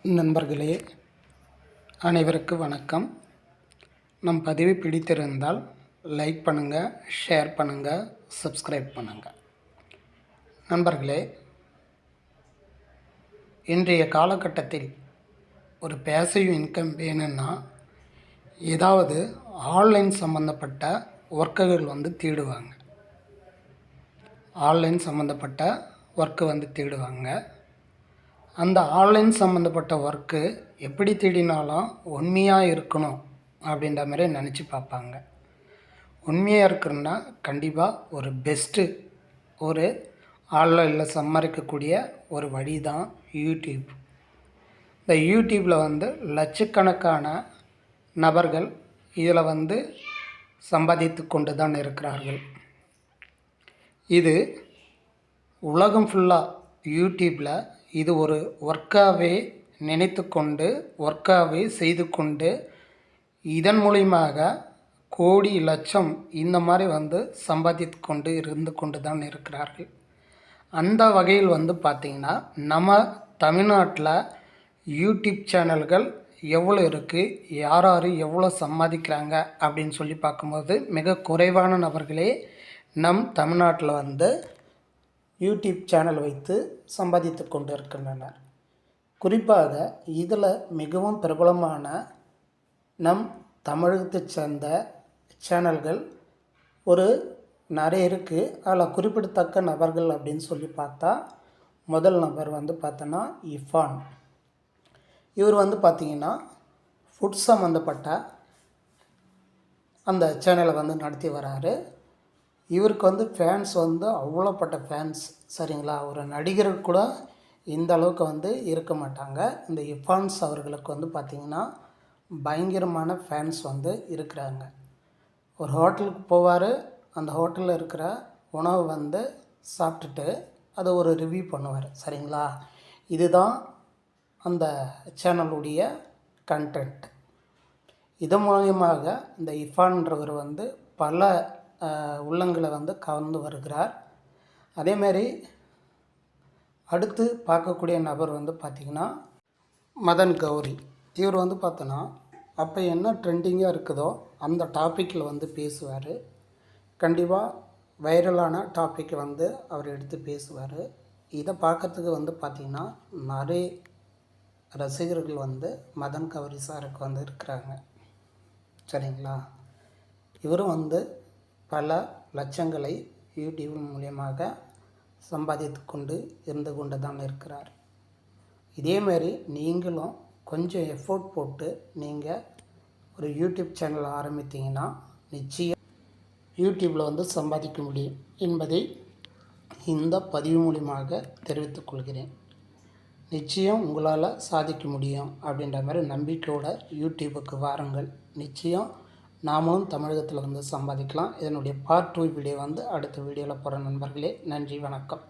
நண்பர்களே, அனைவருக்கும் வணக்கம். நம் பதிவு பிடித்திருந்தால் லைக் பண்ணுங்கள், ஷேர் பண்ணுங்கள், சப்ஸ்கிரைப் பண்ணுங்கள். நண்பர்களே, இன்றைய காலகட்டத்தில் ஒரு பேசிவ் இன்கம் வேணும்னா ஏதாவது ஆன்லைன் சம்மந்தப்பட்ட ஒர்க்குகள் தேடுவாங்க. ஆன்லைன் சம்மந்தப்பட்ட ஒர்க்கு தேடுவாங்க. அந்த ஆன்லைன் சம்மந்தப்பட்ட ஒர்க்கு எப்படி தேடினாலும் உண்மையாக இருக்கணும் அப்படின்ற மாதிரி நினச்சி பார்ப்பாங்க. உண்மையாக இருக்குன்னா கண்டிப்பாக ஒரு பெஸ்ட்டு ஒரு ஆன்லைனில் சம்பாதிக்கக்கூடிய ஒரு வழி தான் யூடியூப். இந்த யூடியூப்பில் லட்சக்கணக்கான நபர்கள் இதில் சம்பாதித்து கொண்டு தான் இருக்கிறார்கள். இது உலகம் ஃபுல்லாக யூடியூப்பில் இது ஒரு ஒர்க்காகவே நினைத்து கொண்டு ஒர்க்காகவே செய்து கொண்டு இதன் மூலியமாக கோடி லட்சம் இந்த மாதிரி சம்பாதித்து கொண்டு இருந்து கொண்டு தான் இருக்கிறார்கள். அந்த வகையில் பார்த்திங்கன்னா நம்ம தமிழ்நாட்டில் யூடியூப் சேனல்கள் எவ்வளோ இருக்குது, யார் யார் எவ்வளோ சம்பாதிக்கிறாங்க அப்படின்னு சொல்லி பார்க்கும்போது மிக குறைவான நபர்களே நம் தமிழ்நாட்டில் யூடியூப் சேனல் வைத்து சம்பாதித்து கொண்டு இருக்கின்றனர். குறிப்பாக இதில் மிகவும் பிரபலமான நம் தமிழகத்தைச் சேர்ந்த சேனல்கள் ஒரு நிறைய இருக்குது. அதில் குறிப்பிடத்தக்க நபர்கள் அப்படின்னு சொல்லி பார்த்தா முதல் நபர் பார்த்தோன்னா இஃபான். இவர் பார்த்திங்கன்னா ஃபுட் சம்மந்தப்பட்ட அந்த சேனலை நடத்தி வராரு. இவருக்கு ஃபேன்ஸ் அவ்வளோப்பட்ட ஃபேன்ஸ், சரிங்களா. ஒரு நடிகர் கூட இந்த அளவுக்கு இருக்க மாட்டாங்க. இந்த இஃபான்ஸ் அவர்களுக்கு பார்த்திங்கன்னா பயங்கரமான ஃபேன்ஸ் இருக்கிறாங்க. ஒரு ஹோட்டலுக்கு போவார். அந்த ஹோட்டலில் இருக்கிற உணவு சாப்பிட்டுட்டு அதை ஒரு ரிவ்யூ பண்ணுவார், சரிங்களா. இதுதான் அந்த சேனலுடைய கண்டென்ட். இது மூலியமாக இந்த இஃபான்றவர் பல உள்ளங்களை கவர்ந்து வருகிறார். அதேமாரி அடுத்து பார்க்கக்கூடிய நபர் பார்த்திங்கன்னா மதன் கௌரி. இவர் பார்த்தோன்னா அப்போ என்ன ட்ரெண்டிங்காக இருக்குதோ அந்த டாப்பிக்கில் பேசுவார். கண்டிப்பாக வைரலான டாபிக் அவர் எடுத்து பேசுவார். இதை பார்க்குறதுக்கு பார்த்திங்கன்னா நிறைய ரசிகர்கள் மதன் கௌரி சாருக்கு இருக்கிறாங்க, சரிங்களா. இவரும் பல லட்சங்களை யூடியூப் மூலியமாக சம்பாதித்து கொண்டு இருந்து கொண்டு தான் இருக்கிறார். இதேமாரி நீங்களும் கொஞ்சம் எஃபோர்ட் போட்டு நீங்கள் ஒரு யூடியூப் சேனல் ஆரம்பித்தீங்கன்னா நிச்சயம் யூடியூப்பில் சம்பாதிக்க முடியும் என்பதை இந்த பதிவு மூலியமாக தெரிவித்துக் கொள்கிறேன். நிச்சயம் உங்களால் சாதிக்க முடியும் அப்படின்ற மாதிரி நம்பிக்கையோட யூடியூபுக்கு வாருங்கள். நிச்சயம் நாமளும் தமிழகத்தில் சம்பாதிக்கலாம். இதனுடைய பார்ட் 2 வீடியோ அடுத்த வீடியோவில் போகிற நண்பர்களே. நன்றி, வணக்கம்.